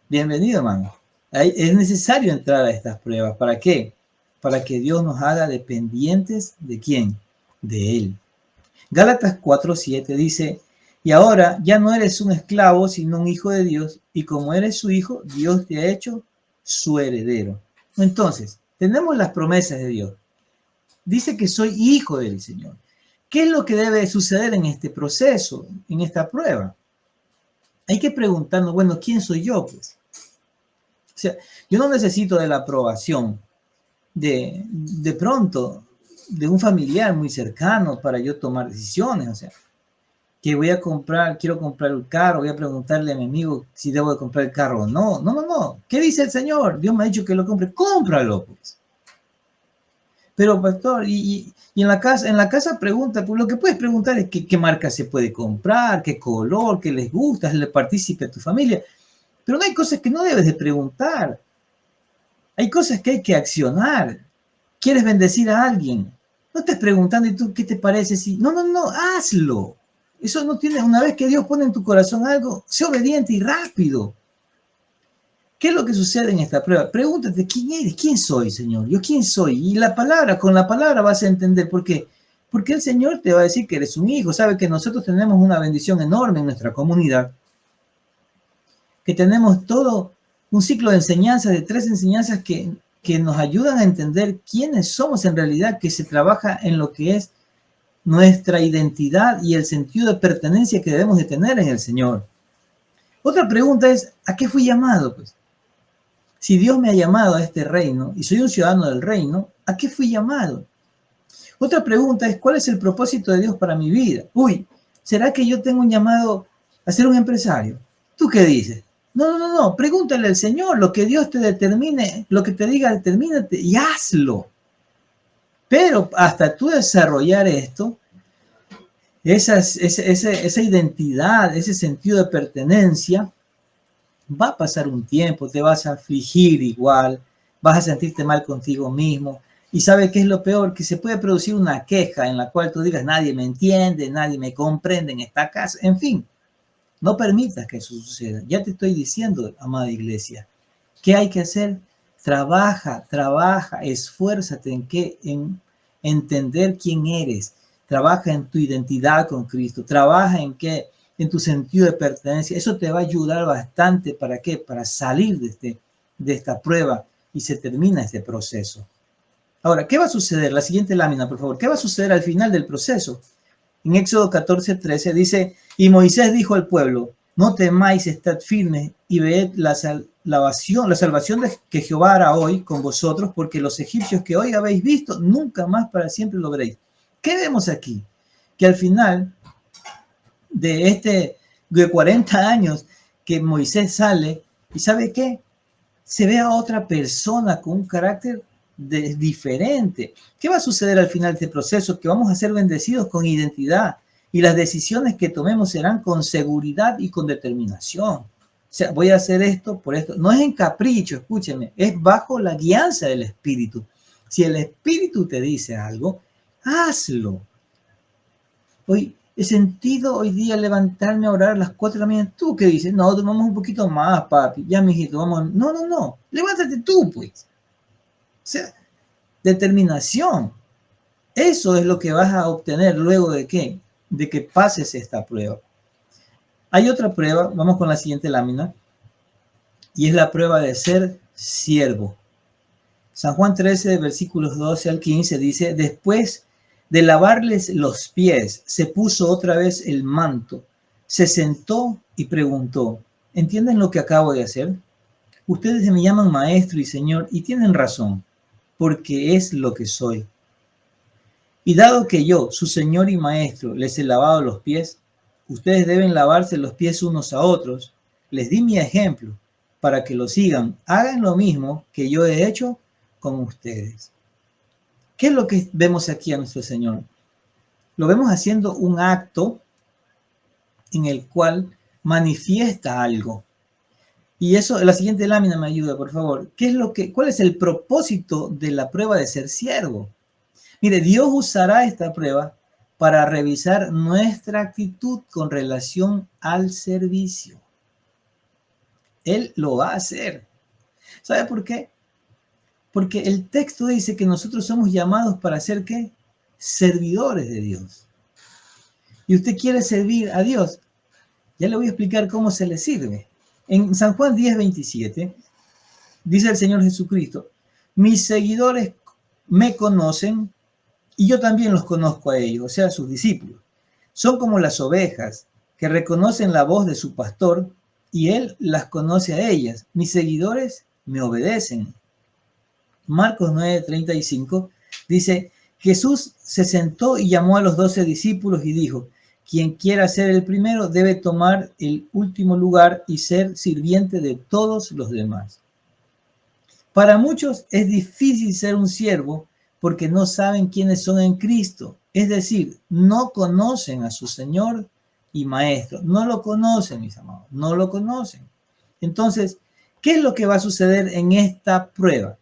Bienvenido, hermano. Es necesario entrar a estas pruebas. ¿Para qué? Para que Dios nos haga dependientes ¿de quién? De Él. Gálatas 4:7 dice, y ahora ya no eres un esclavo, sino un hijo de Dios, y como eres su hijo, Dios te ha hecho su heredero. Entonces, tenemos las promesas de Dios. Dice que soy hijo del Señor. ¿Qué es lo que debe suceder en este proceso, en esta prueba? Hay que preguntarnos, bueno, ¿quién soy yo? Pues, o sea, yo no necesito de la aprobación de pronto de un familiar muy cercano para yo tomar decisiones. O sea, que quiero comprar el carro, voy a preguntarle a mi amigo si debo de comprar el carro o no. No, no, no. ¿Qué dice el Señor? Dios me ha dicho que lo compre. Cómpralo, pues. Pero, pastor, y en la casa pregunta, pues lo que puedes preguntar es qué marca se puede comprar, qué color, qué les gusta, si le participe a tu familia. Pero no hay cosas que no debes de preguntar. Hay cosas que hay que accionar. ¿Quieres bendecir a alguien? No estés preguntando, ¿y tú qué te parece? Si... No, no, no, hazlo. Eso no tiene, una vez que Dios pone en tu corazón algo, sé obediente y rápido. ¿Qué es lo que sucede en esta prueba? Pregúntate, ¿quién eres? ¿Quién soy, Señor? ¿Yo quién soy? Y con la palabra vas a entender por qué. Porque el Señor te va a decir que eres un hijo. Sabe que nosotros tenemos una bendición enorme en nuestra comunidad. Que tenemos todo un ciclo de enseñanzas, de 3 enseñanzas que nos ayudan a entender quiénes somos en realidad, que se trabaja en lo que es nuestra identidad y el sentido de pertenencia que debemos de tener en el Señor. Otra pregunta es, ¿a qué fui llamado? Pues, si Dios me ha llamado a este reino y soy un ciudadano del reino, ¿a qué fui llamado? Otra pregunta es, ¿cuál es el propósito de Dios para mi vida? Uy, ¿será que yo tengo un llamado a ser un empresario? ¿Tú qué dices? No, no, no, no, pregúntale al Señor, lo que Dios te determine, lo que te diga, determínate y hazlo. Pero hasta tú desarrollar esto, esa identidad, ese sentido de pertenencia, va a pasar un tiempo, te vas a afligir igual, vas a sentirte mal contigo mismo. Y ¿sabe qué es lo peor? Que se puede producir una queja en la cual tú digas, nadie me entiende, nadie me comprende en esta casa. En fin, no permitas que eso suceda. Ya te estoy diciendo, amada iglesia, ¿qué hay que hacer? Trabaja, esfuérzate en entender quién eres. Trabaja en tu identidad con Cristo. Trabaja en tu sentido de pertenencia. Eso te va a ayudar bastante. ¿Para qué? Para salir de esta prueba y se termina este proceso. Ahora, ¿qué va a suceder? La siguiente lámina, por favor. ¿Qué va a suceder al final del proceso? En Éxodo 14:13 dice, y Moisés dijo al pueblo, no temáis, estad firmes y ved la salvación que Jehová hará hoy con vosotros, porque los egipcios que hoy habéis visto, nunca más para siempre lo veréis. ¿Qué vemos aquí? Que al final de 40 años que Moisés sale, ¿y sabe qué? Se ve a otra persona con un carácter diferente. ¿Qué va a suceder al final de este proceso? Que vamos a ser bendecidos con identidad y las decisiones que tomemos serán con seguridad y con determinación. O sea, voy a hacer esto por esto. No es en capricho, escúcheme, es bajo la guianza del Espíritu. Si el Espíritu te dice algo, hazlo. Hoy he sentido hoy día levantarme a orar a las 4 de la mañana. ¿Tú qué dices? No, tomamos un poquito más, papi. Ya, mijito, vamos. No, no, no. Levántate tú, pues. O sea, determinación. Eso es lo que vas a obtener luego de qué? De que pases esta prueba. Hay otra prueba, vamos con la siguiente lámina, y es la prueba de ser siervo. San Juan 13, versículos 12 al 15 dice, después de lavarles los pies, se puso otra vez el manto, se sentó y preguntó, ¿entienden lo que acabo de hacer? Ustedes me llaman maestro y señor y tienen razón, porque es lo que soy. Y dado que yo, su señor y maestro, les he lavado los pies, ustedes deben lavarse los pies unos a otros. Les di mi ejemplo para que lo sigan. Hagan lo mismo que yo he hecho con ustedes. ¿Qué es lo que vemos aquí a nuestro Señor? Lo vemos haciendo un acto en el cual manifiesta algo. Y eso, la siguiente lámina me ayuda, por favor. ¿Cuál es el propósito de la prueba de ser siervo? Mire, Dios usará esta prueba para revisar nuestra actitud con relación al servicio. Él lo va a hacer. ¿Sabe por qué? Porque el texto dice que nosotros somos llamados para ser, ¿qué? Servidores de Dios. Y usted quiere servir a Dios. Ya le voy a explicar cómo se le sirve. En San Juan 10:27 dice el Señor Jesucristo, mis seguidores me conocen y yo también los conozco a ellos, o sea, a sus discípulos. Son como las ovejas que reconocen la voz de su pastor y él las conoce a ellas. Mis seguidores me obedecen. Marcos 9:35 dice, Jesús se sentó y llamó a los 12 discípulos y dijo, Quien quiera ser el primero debe tomar el último lugar y ser sirviente de todos los demás. Para muchos es difícil ser un siervo porque no saben quiénes son en Cristo. Es decir, no conocen a su Señor y Maestro. No lo conocen, mis amados, no lo conocen. Entonces, ¿qué es lo que va a suceder en esta prueba?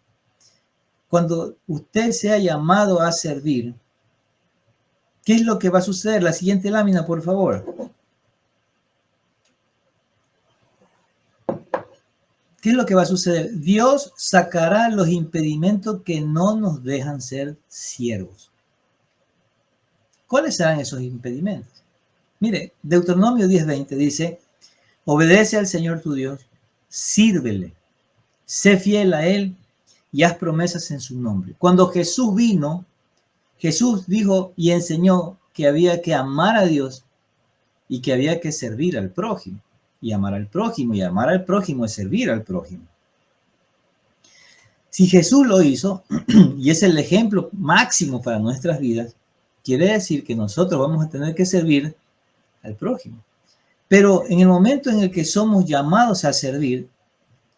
Cuando usted sea llamado a servir, ¿qué es lo que va a suceder? La siguiente lámina, por favor. ¿Qué es lo que va a suceder? Dios sacará los impedimentos que no nos dejan ser siervos. ¿Cuáles serán esos impedimentos? Mire, Deuteronomio 10:20 dice, obedece al Señor tu Dios, sírvele, sé fiel a Él y haz promesas en su nombre. Cuando Jesús vino, Jesús dijo y enseñó que había que amar a Dios y que había que servir al prójimo. Y amar al prójimo, y amar al prójimo es servir al prójimo. Si Jesús lo hizo, y es el ejemplo máximo para nuestras vidas, quiere decir que nosotros vamos a tener que servir al prójimo. Pero en el momento en el que somos llamados a servir,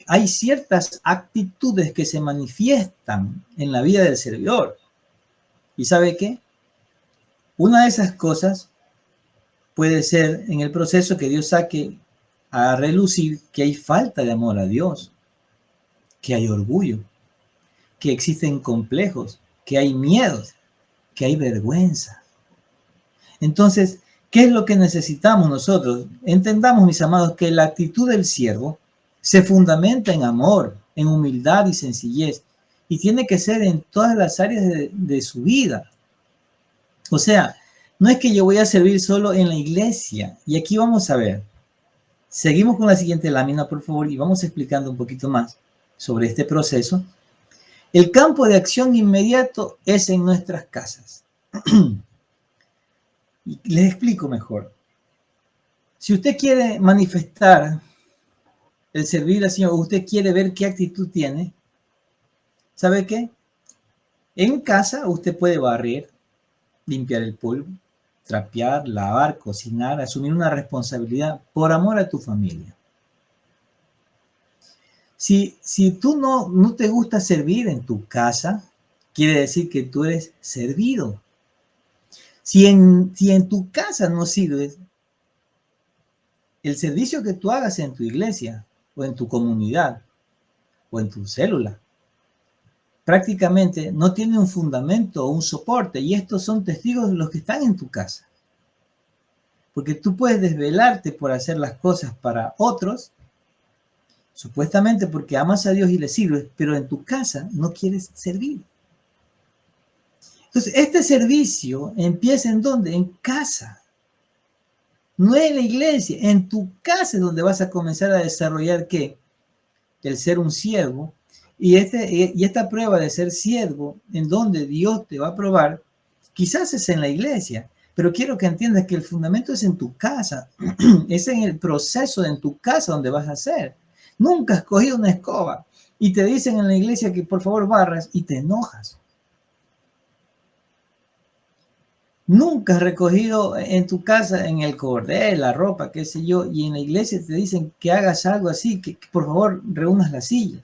hay ciertas actitudes que se manifiestan en la vida del servidor. ¿Y sabe qué? Una de esas cosas puede ser en el proceso que Dios saque a relucir que hay falta de amor a Dios, que hay orgullo, que existen complejos, que hay miedos, que hay vergüenza. Entonces, ¿qué es lo que necesitamos nosotros? Entendamos, mis amados, que la actitud del siervo se fundamenta en amor, en humildad y sencillez, y tiene que ser en todas las áreas de su vida. O sea, no es que yo voy a servir solo en la iglesia, y aquí vamos a ver. Seguimos con la siguiente lámina, por favor, y vamos explicando un poquito más sobre este proceso. El campo de acción inmediato es en nuestras casas. Y les explico mejor. Si usted quiere manifestar el servir al Señor, o usted quiere ver qué actitud tiene, ¿sabe qué? En casa usted puede barrer, limpiar el polvo, trapear, lavar, cocinar, asumir una responsabilidad por amor a tu familia. Si tú no te gusta servir en tu casa, quiere decir que tú eres servido. Si en tu casa no sirves, el servicio que tú hagas en tu iglesia, o en tu comunidad, o en tu célula, prácticamente no tiene un fundamento o un soporte, y estos son testigos de los que están en tu casa. Porque tú puedes desvelarte por hacer las cosas para otros, supuestamente porque amas a Dios y le sirves, pero en tu casa no quieres servir. Entonces, este servicio empieza ¿en dónde? En casa. No en la iglesia, en tu casa es donde vas a comenzar a desarrollar ¿qué? El ser un siervo. Y esta prueba de ser siervo, en donde Dios te va a probar, quizás es en la iglesia, pero quiero que entiendas que el fundamento es en tu casa, es en el proceso en tu casa donde vas a hacer. Nunca has cogido una escoba y te dicen en la iglesia que por favor barras y te enojas. Nunca has recogido en tu casa, en el cordel, la ropa, qué sé yo, y en la iglesia te dicen que hagas algo así, que por favor reúnas las sillas.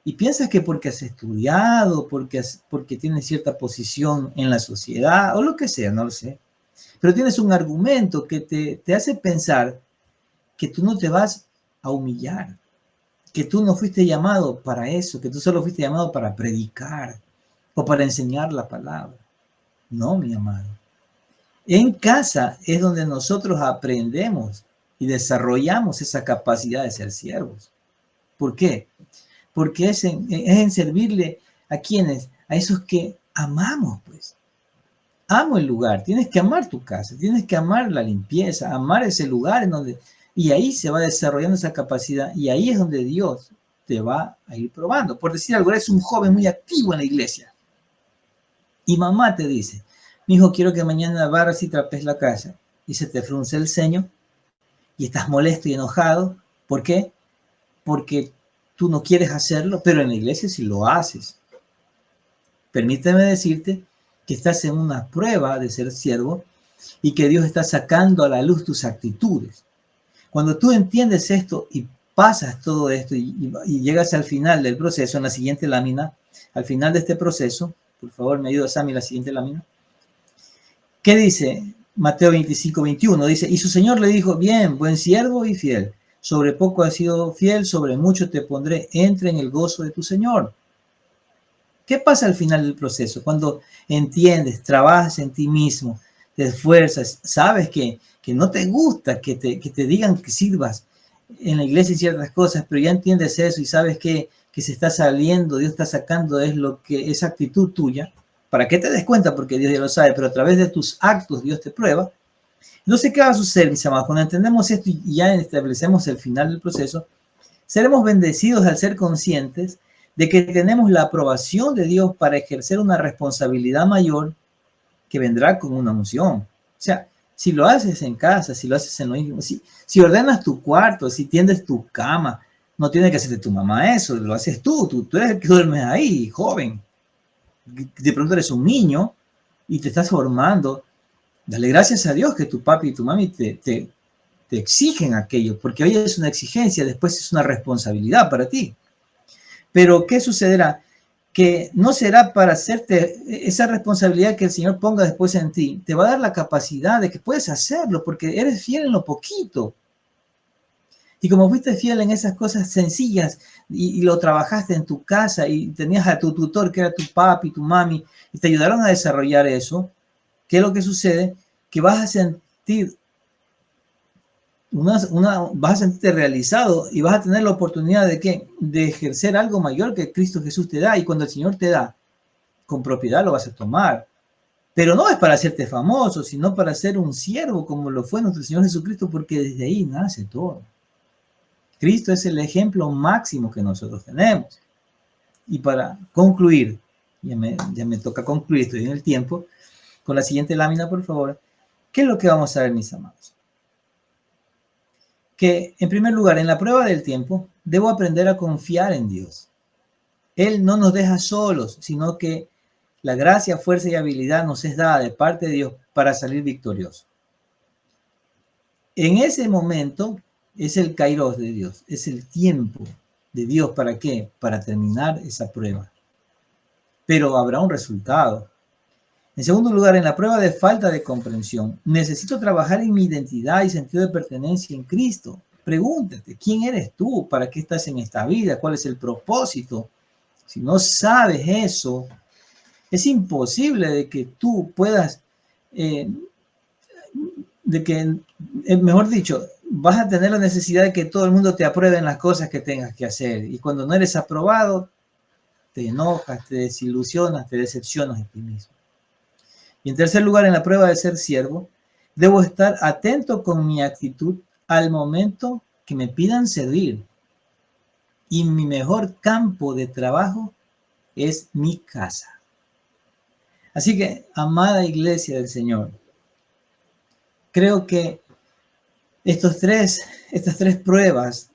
Y piensas que porque has estudiado, porque tienes cierta posición en la sociedad, o lo que sea, no lo sé. Pero tienes un argumento que te hace pensar que tú no te vas a humillar, que tú no fuiste llamado para eso, que tú solo fuiste llamado para predicar o para enseñar la palabra. No, mi amado. En casa es donde nosotros aprendemos y desarrollamos esa capacidad de ser siervos. ¿Por qué? Porque es en servirle a quienes, a esos que amamos, pues. Amo el lugar, tienes que amar tu casa, tienes que amar la limpieza, amar ese lugar en donde, y ahí se va desarrollando esa capacidad, y ahí es donde Dios te va a ir probando. Por decir algo, eres un joven muy activo en la iglesia, y mamá te dice, mi hijo, quiero que mañana barras y trapes la casa, y se te frunce el ceño, y estás molesto y enojado. ¿Por qué? Porque tú no quieres hacerlo, pero en la iglesia sí lo haces. Permíteme decirte que estás en una prueba de ser siervo, y que Dios está sacando a la luz tus actitudes. Cuando tú entiendes esto y pasas todo esto y llegas al final del proceso, en la siguiente lámina, al final de este proceso, por favor, me ayuda Sammy, la siguiente lámina. ¿Qué dice Mateo 25, 21? Dice, y su Señor le dijo, bien, buen siervo y fiel. Sobre poco has sido fiel, sobre mucho te pondré, entra en el gozo de tu Señor. ¿Qué pasa al final del proceso? Cuando entiendes, trabajas en ti mismo, te esfuerzas, sabes que no te gusta que te digan que sirvas en la iglesia y ciertas cosas, pero ya entiendes eso y sabes que se está saliendo, Dios está sacando es lo que esa actitud tuya, para que te des cuenta, porque Dios ya lo sabe, pero a través de tus actos Dios te prueba. No sé qué va a suceder, mis amados, cuando entendemos esto y ya establecemos el final del proceso, seremos bendecidos al ser conscientes de que tenemos la aprobación de Dios para ejercer una responsabilidad mayor que vendrá con una unción. O sea, si lo haces en casa, si lo haces en lo íntimo, si ordenas tu cuarto, si tiendes tu cama, no tiene que hacerte tu mamá eso, lo haces tú eres el que duermes ahí, joven. De pronto eres un niño y te estás formando. Dale gracias a Dios que tu papi y tu mami te exigen aquello, porque hoy es una exigencia, después es una responsabilidad para ti. Pero ¿qué sucederá? Que no será para hacerte esa responsabilidad que el Señor ponga después en ti. Te va a dar la capacidad de que puedes hacerlo porque eres fiel en lo poquito. Y como fuiste fiel en esas cosas sencillas y lo trabajaste en tu casa y tenías a tu tutor que era tu papi, tu mami, y te ayudaron a desarrollar eso, ¿qué es lo que sucede? Que vas a sentir vas a sentirte realizado y vas a tener la oportunidad de ¿qué? De ejercer algo mayor que Cristo Jesús te da. Y cuando el Señor te da, con propiedad lo vas a tomar. Pero no es para hacerte famoso, sino para ser un siervo como lo fue nuestro Señor Jesucristo, porque desde ahí nace todo. Cristo es el ejemplo máximo que nosotros tenemos. Y para concluir, ya me toca concluir, estoy en el tiempo, con la siguiente lámina, por favor. ¿Qué es lo que vamos a ver, mis amados? Que, en primer lugar, en la prueba del tiempo, debo aprender a confiar en Dios. Él no nos deja solos, sino que la gracia, fuerza y habilidad nos es dada de parte de Dios para salir victoriosos. En ese momento es el kairos de Dios, es el tiempo de Dios. ¿Para qué? Para terminar esa prueba. Pero habrá un resultado. En segundo lugar, en la prueba de falta de comprensión, necesito trabajar en mi identidad y sentido de pertenencia en Cristo. Pregúntate, ¿quién eres tú? ¿Para qué estás en esta vida? ¿Cuál es el propósito? Si no sabes eso, es imposible de que tú puedas, mejor dicho, vas a tener la necesidad de que todo el mundo te apruebe en las cosas que tengas que hacer. Y cuando no eres aprobado, te enojas, te desilusionas, te decepcionas de ti mismo. Y en tercer lugar, en la prueba de ser siervo, debo estar atento con mi actitud al momento que me pidan servir. Y mi mejor campo de trabajo es mi casa. Así que, amada iglesia del Señor, creo que estas tres pruebas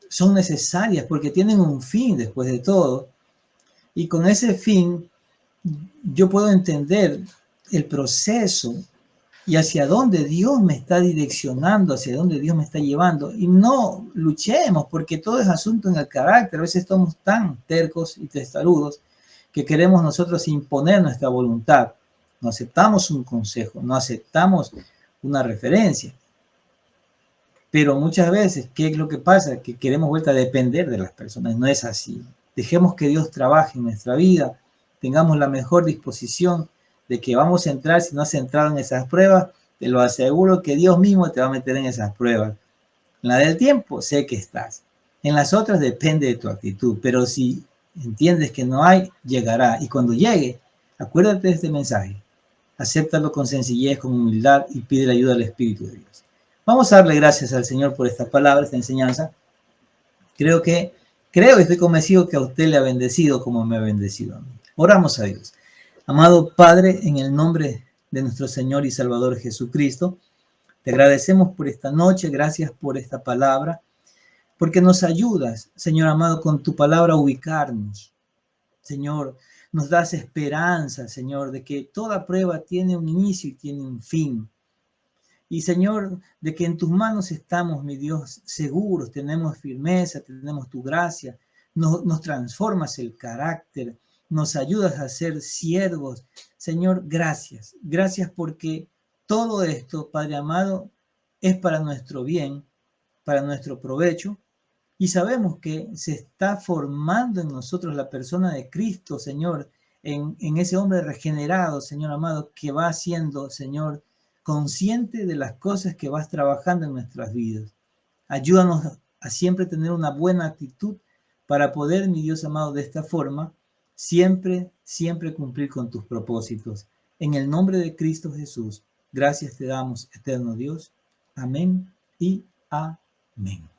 son necesarias porque tienen un fin después de todo. Y con ese fin, yo puedo entender el proceso y hacia dónde Dios me está direccionando, hacia dónde Dios me está llevando. Y no luchemos, porque todo es asunto en el carácter. A veces somos tan tercos y testarudos que queremos nosotros imponer nuestra voluntad. No aceptamos un consejo, no aceptamos una referencia. Pero muchas veces, ¿qué es lo que pasa? Que queremos vuelta a depender de las personas. No es así. Dejemos que Dios trabaje en nuestra vida, tengamos la mejor disposición de que vamos a entrar. Si no has entrado en esas pruebas, te lo aseguro que Dios mismo te va a meter en esas pruebas. En la del tiempo, sé que estás. En las otras depende de tu actitud, pero si entiendes que no hay, llegará. Y cuando llegue, acuérdate de este mensaje. Acéptalo con sencillez, con humildad y pide la ayuda del Espíritu de Dios. Vamos a darle gracias al Señor por esta palabra, esta enseñanza. Creo y estoy convencido que a usted le ha bendecido como me ha bendecido a mí. Oramos a Dios. Amado Padre, en el nombre de nuestro Señor y Salvador Jesucristo, te agradecemos por esta noche, gracias por esta palabra, porque nos ayudas, Señor amado, con tu palabra a ubicarnos. Señor, nos das esperanza, Señor, de que toda prueba tiene un inicio y tiene un fin. Y Señor, de que en tus manos estamos, mi Dios, seguros, tenemos firmeza, tenemos tu gracia, nos transformas el carácter, nos ayudas a ser siervos. Señor, gracias. Gracias porque todo esto, Padre amado, es para nuestro bien, para nuestro provecho. Y sabemos que se está formando en nosotros la persona de Cristo, Señor, en ese hombre regenerado, Señor amado, que va siendo, Señor, consciente de las cosas que vas trabajando en nuestras vidas. Ayúdanos a siempre tener una buena actitud para poder, mi Dios amado, de esta forma, siempre, siempre cumplir con tus propósitos. En el nombre de Cristo Jesús, gracias te damos, eterno Dios. Amén y amén.